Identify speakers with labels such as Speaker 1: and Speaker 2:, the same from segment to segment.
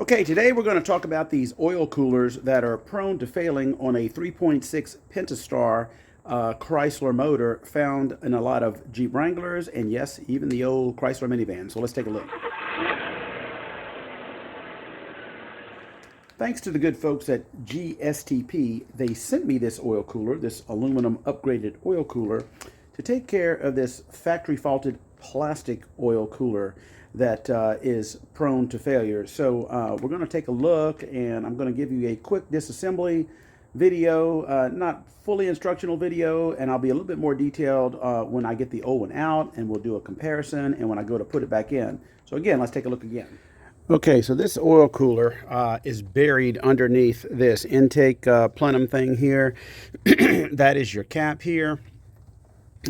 Speaker 1: Okay, today we're going to talk about these oil coolers that are prone to failing on a 3.6 Pentastar Chrysler motor found in a lot of Jeep Wranglers and yes, even the old Chrysler minivan. So let's take a look. Thanks to the good folks at GSTP, they sent me this oil cooler, this aluminum upgraded oil cooler, to take care of this factory faulted plastic oil cooler that is prone to failure. So we're going to take a look, and I'm going to give you a quick disassembly video, not fully instructional video, and I'll be a little bit more detailed when I get the old one out, and we'll do a comparison, and when I go to put it back in. So again, let's take a look again. Okay, so this oil cooler is buried underneath this intake plenum thing here. That is your cap here.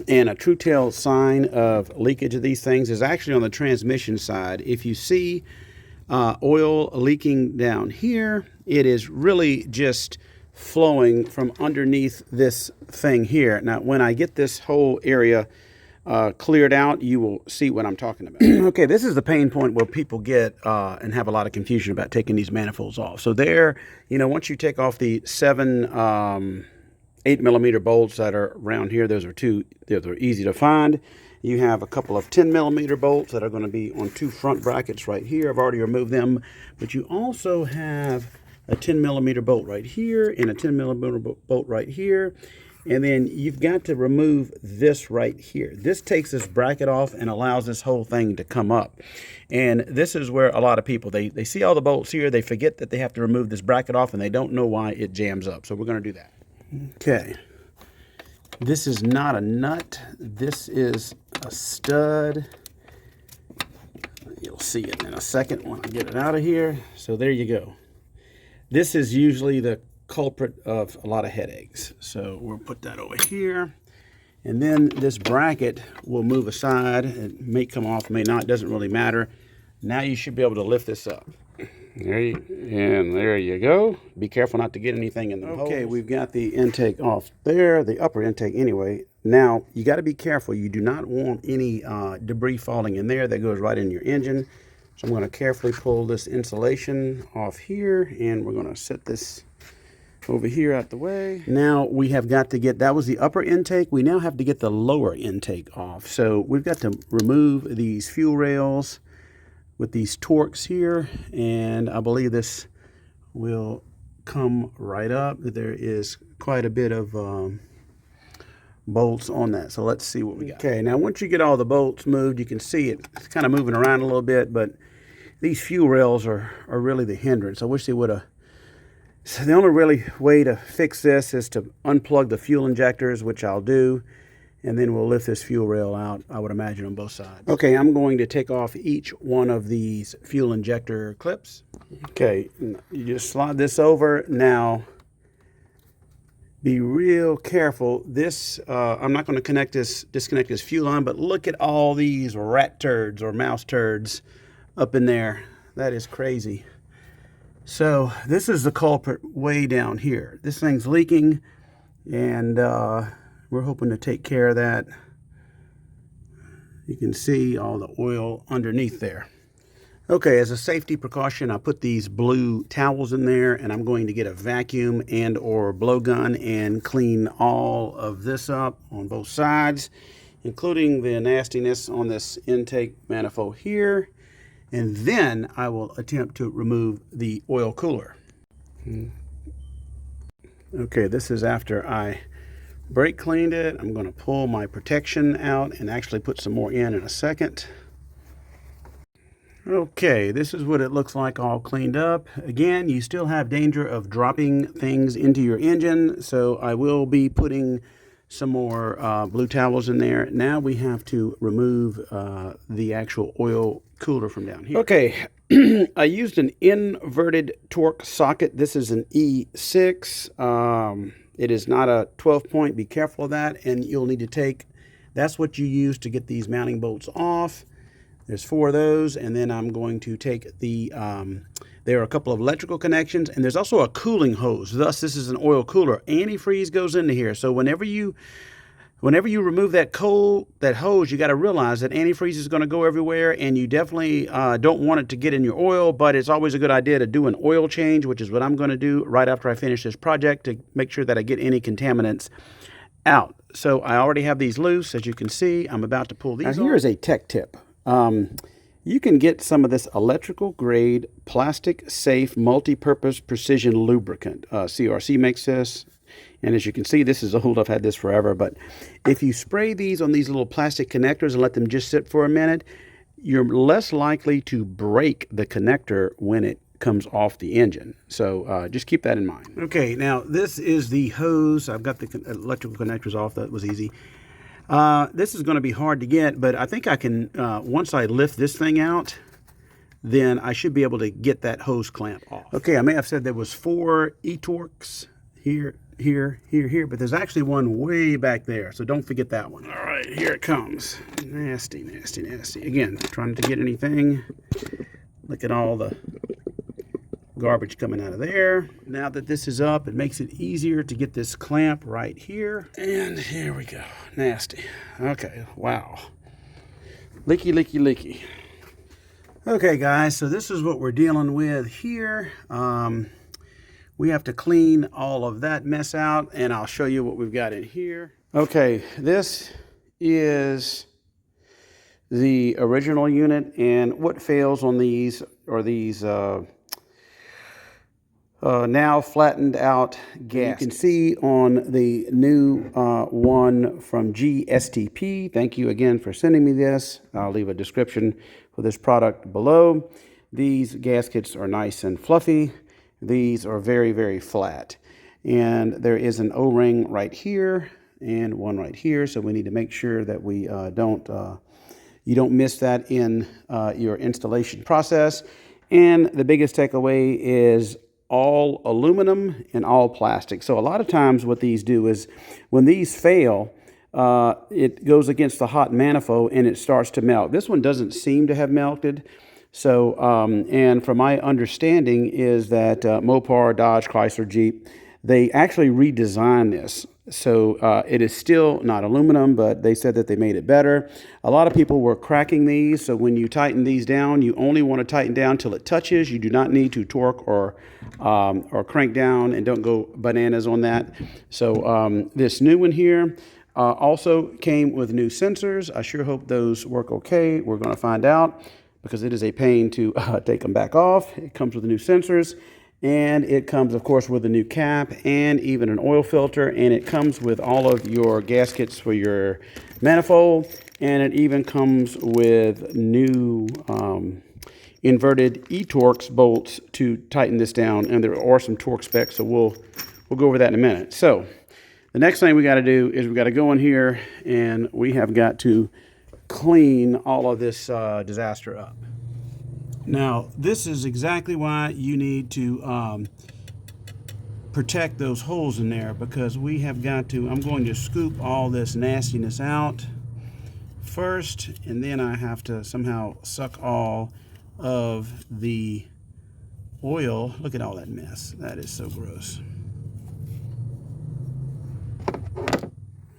Speaker 1: And a true tale sign of leakage of these things is actually on the transmission side. If you see oil leaking down here, it is really just flowing from underneath this thing here. Now, when I get this whole area cleared out, you will see what I'm talking about. Okay, this is the pain point where people get and have a lot of confusion about taking these manifolds off. So there, once you take off the 8mm bolts that are around here, those are easy to find. You have a couple of 10mm bolts that are going to be on two front brackets right here. I've already removed them, but you also have a 10mm bolt right here and a 10mm bolt right here. And then you've got to remove this right here. This takes this bracket off and allows this whole thing to come up. And this is where a lot of people, they see all the bolts here, they forget that they have to remove this bracket off, and they don't know why it jams up. So we're going to do that. Okay. This is not a nut. This is a stud. You'll see it in a second when I get it out of here. So there you go. This is usually the culprit of a lot of headaches. So we'll put that over here, and then this bracket will move aside. It may come off, may not, doesn't really matter. Now you should be able to lift this up. There you go. Be careful not to get anything in the hole. Okay, we've got the intake off there, the upper intake anyway. Now you got to be careful. You do not want any debris falling in there that goes right in your engine. So I'm going to carefully pull this insulation off here, and we're going to set this over here out the way. Now we have got to get, that was the upper intake. We now have to get the lower intake off. So we've got to remove these fuel rails with these Torx here, and I believe this will come right up. There is quite a bit of bolts on that. So let's see what we got. Okay, now once you get all the bolts moved, you can see it's kind of moving around a little bit, but these fuel rails are really the hindrance. I wish they would have. So the only really way to fix this is to unplug the fuel injectors, which I'll do, and then we'll lift this fuel rail out, I would imagine, on both sides. Okay, I'm going to take off each one of these fuel injector clips. Okay, you just slide this over. Now, be real careful. This, I'm not going to disconnect this fuel line, but look at all these rat turds or mouse turds up in there. That is crazy. So this is the culprit way down here. This thing's leaking, and we're hoping to take care of that. You can see all the oil underneath there. Okay, as a safety precaution, I put these blue towels in there, and I'm going to get a vacuum and or blowgun and clean all of this up on both sides, including the nastiness on this intake manifold here. And then I will attempt to remove the oil cooler. Okay, this is after I brake cleaned it. I'm going to pull my protection out and actually put some more in a second. Okay, this is what it looks like all cleaned up. Again, you still have danger of dropping things into your engine, so I will be putting some more blue towels in there. Now we have to remove the actual oil cooler from down here. Okay, I used an inverted torque socket. This is an E6. It is not a 12-point. Be careful of that, and you'll need to take, that's what you use to get these mounting bolts off. There's 4 of those, and then I'm going to take the, there are a couple of electrical connections, and there's also a cooling hose. Thus, this is an oil cooler. Antifreeze goes into here, so whenever you Whenever you remove that hose, you got to realize that antifreeze is going to go everywhere, and you definitely don't want it to get in your oil, but it's always a good idea to do an oil change, which is what I'm going to do right after I finish this project to make sure that I get any contaminants out. So I already have these loose. As you can see, I'm about to pull these off. Now here is a tech tip. You can get some of this electrical grade, plastic safe, multi-purpose precision lubricant. CRC makes this. And as you can see, this is old. I've had this forever. But if you spray these on these little plastic connectors and let them just sit for a minute, you're less likely to break the connector when it comes off the engine. So just keep that in mind. Okay, now this is the hose. I've got the electrical connectors off. That was easy. This is going to be hard to get, but I think I can, once I lift this thing out, then I should be able to get that hose clamp off. Okay, I may have said there was 4 e-torques here, but there's actually one way back there, so don't forget that one. All right, here it comes. Nasty, nasty, nasty. Again, trying to get anything. Look at all the garbage coming out of there. Now that this is up, it makes it easier to get this clamp right here. And here we go. Nasty. Okay, wow. Leaky, leaky, leaky. Okay, guys, so this is what we're dealing with here. We have to clean all of that mess out, and I'll show you what we've got in here. Okay, this is the original unit, and what fails on these are these now flattened out gaskets. You can see on the new one from GSTP. Thank you again for sending me this. I'll leave a description for this product below. These gaskets are nice and fluffy. These are very, very flat. And there is an O-ring right here and one right here. So we need to make sure that we you don't miss that in your installation process. And the biggest takeaway is all aluminum and all plastic. So a lot of times what these do is when these fail, it goes against the hot manifold and it starts to melt. This one doesn't seem to have melted. So, and from my understanding is that Mopar, Dodge, Chrysler, Jeep, they actually redesigned this. So it is still not aluminum, but they said that they made it better. A lot of people were cracking these, so when you tighten these down, you only want to tighten down till it touches. You do not need to torque or crank down, and don't go bananas on that. So this new one here also came with new sensors. I sure hope those work okay. We're going to find out, because it is a pain to take them back off. It comes with the new sensors, and it comes, of course, with a new cap and even an oil filter, and it comes with all of your gaskets for your manifold, and it even comes with new inverted e-torques bolts to tighten this down, and there are some torque specs, so we'll go over that in a minute. So the next thing we got to do is we got to go in here, and we have got to clean all of this disaster up. Now, this is exactly why you need to protect those holes in there, because we have got to, I'm going to scoop all this nastiness out first, and then I have to somehow suck all of the oil. Look at all that mess. That is so gross.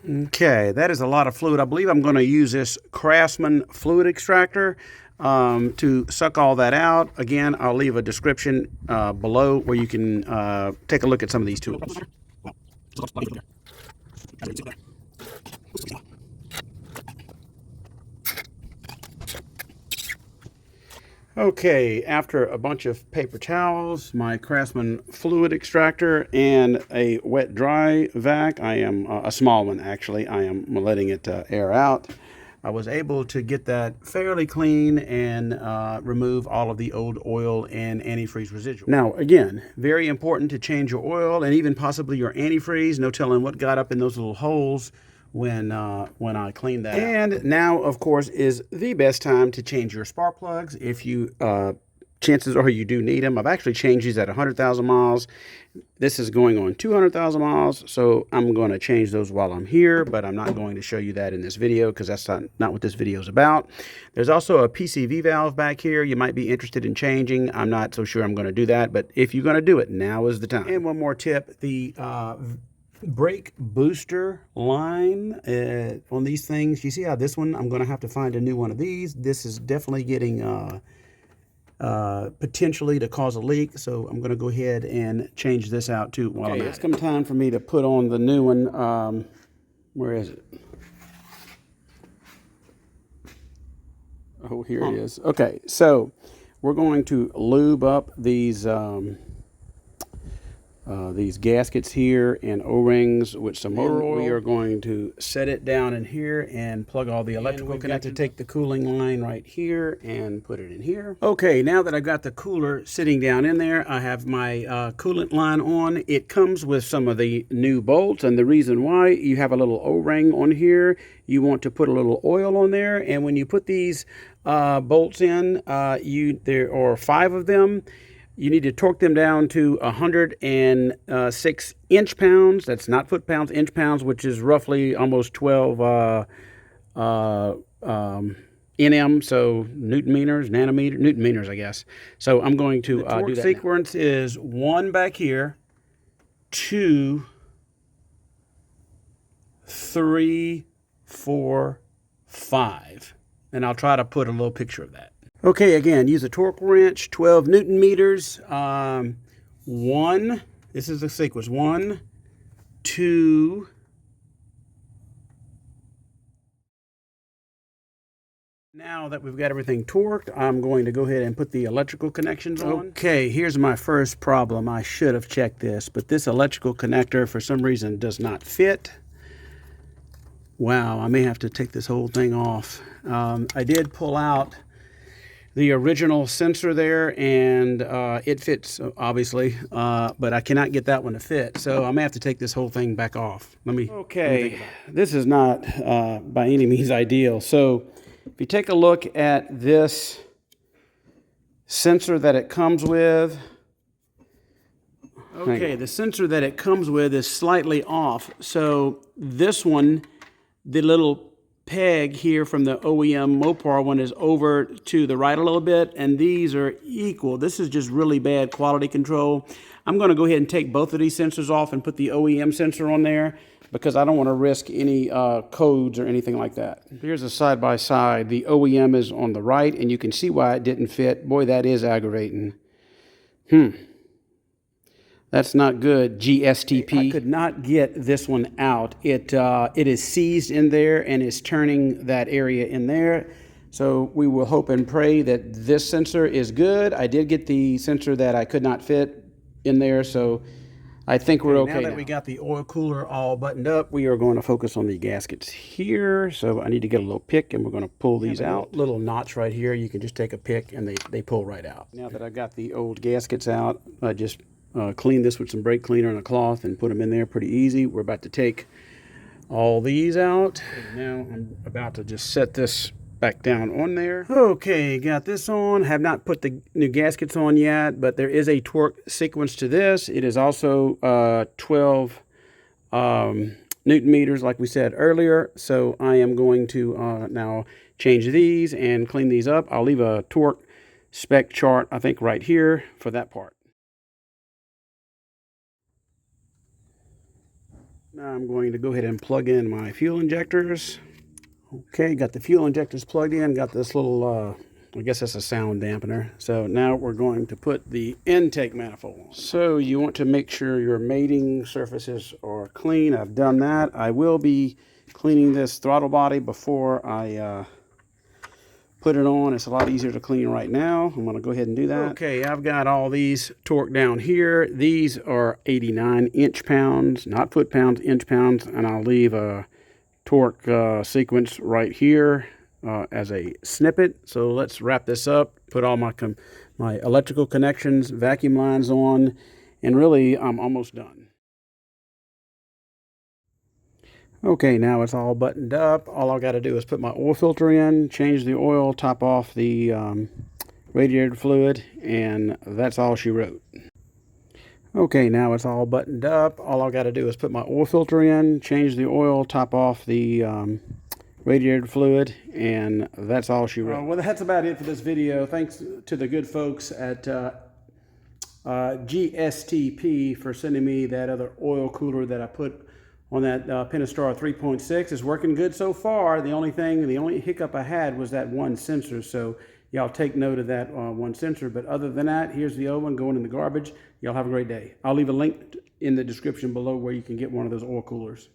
Speaker 1: Okay, that is a lot of fluid. I believe I'm going to use this Craftsman fluid extractor to suck all that out. Again, I'll leave a description below where you can take a look at some of these tools. Okay, after a bunch of paper towels, my Craftsman fluid extractor, and a wet dry vac, I am a small one actually, I am letting it air out. I was able to get that fairly clean and remove all of the old oil and antifreeze residual. Now again, very important to change your oil and even possibly your antifreeze. No telling what got up in those little holes when I cleaned that out. And now, of course, is the best time to change your spark plugs if you, chances are you do need them. I've actually changed these at 100,000 miles. This is going on 200,000 miles, so I'm going to change those while I'm here, but I'm not going to show you that in this video because that's not what this video is about. There's also a PCV valve back here you might be interested in changing. I'm not so sure I'm going to do that, but if you're going to do it, now is the time. And one more tip, the brake booster line on these things. You see how this one, I'm going to have to find a new one of these. This is definitely getting potentially to cause a leak, so I'm going to go ahead and change this out too. Okay, it's come time for me to put on the new one. Where is it? Oh, here it is. Okay, so we're going to lube up these gaskets here and O-rings with some motor oil. We are going to set it down in here and plug all the electrical connectors. To take the cooling line right here and put it in here. Okay, now that I've got the cooler sitting down in there, I have my coolant line on. It comes with some of the new bolts, and the reason why, you have a little O-ring on here. You want to put a little oil on there, and when you put these bolts in, there are 5 of them. You need to torque them down to 106 inch-pounds. That's not foot-pounds, inch-pounds, which is roughly almost 12 nm, so newton-meters, newton-meters, I guess. So I'm going to do that. The sequence is 1 back here, 2, 3, 4, 5. And I'll try to put a little picture of that. Okay, again, use a torque wrench, 12 newton meters. 1, this is the sequence, 1, 2, now that we've got everything torqued, I'm going to go ahead and put the electrical connections on. Okay, here's my first problem. I should have checked this, but this electrical connector for some reason does not fit. Wow, I may have to take this whole thing off. I did pull out the original sensor there, and it fits, obviously, but I cannot get that one to fit, so I may have to take this whole thing back off. Okay, this is not by any means ideal. So if you take a look at this sensor that it comes with, okay, the sensor that it comes with is slightly off. So this one, the little peg here from the OEM Mopar one is over to the right a little bit, and these are equal. This is just really bad quality control. I'm going to go ahead and take both of these sensors off and put the OEM sensor on there because I don't want to risk any codes or anything like that. Here's a side-by-side. The OEM is on the right, and you can see why it didn't fit. Boy, that is aggravating. That's not good, GSTP. I could not get this one out. It is seized in there and is turning that area in there. So we will hope and pray that this sensor is good. I did get the sensor that I could not fit in there, so I think we're okay. Now that we got the oil cooler all buttoned up, we are going to focus on the gaskets here. So I need to get a little pick, and we're going to pull these out. Little notch right here. You can just take a pick, and they pull right out. Now that I've got the old gaskets out, I just clean this with some brake cleaner and a cloth and put them in there pretty easy. We're about to take all these out. And now I'm about to just set this back down on there. Okay, got this on. Have not put the new gaskets on yet, but there is a torque sequence to this. It is also 12 newton meters like we said earlier. So I am going to now change these and clean these up. I'll leave a torque spec chart, I think, right here for that part. Now I'm going to go ahead and plug in my fuel injectors. Okay, got the fuel injectors plugged in, got this little, I guess that's a sound dampener. So now we're going to put the intake manifold on. So you want to make sure your mating surfaces are clean. I've done that. I will be cleaning this throttle body before I put it on. It's a lot easier to clean right now. I'm going to go ahead and do that. Okay, I've got all these torqued down here. These are 89 inch-pounds, not foot-pounds, inch-pounds, and I'll leave a torque sequence right here as a snippet. So let's wrap this up, put all my electrical connections, vacuum lines on, and really I'm almost done. Okay, now it's all buttoned up. All I've got to do is put my oil filter in, change the oil, top off the radiator fluid, and that's all she wrote. Okay, now it's all buttoned up. All I've got to do is put my oil filter in, change the oil, top off the radiator fluid, and that's all she wrote. Well, that's about it for this video. Thanks to the good folks at GSTP for sending me that other oil cooler that I put on that Pentastar 3.6. It's working good so far. The only hiccup I had was that one sensor. So y'all take note of that one sensor. But other than that, here's the old one going in the garbage. Y'all have a great day. I'll leave a link in the description below where you can get one of those oil coolers.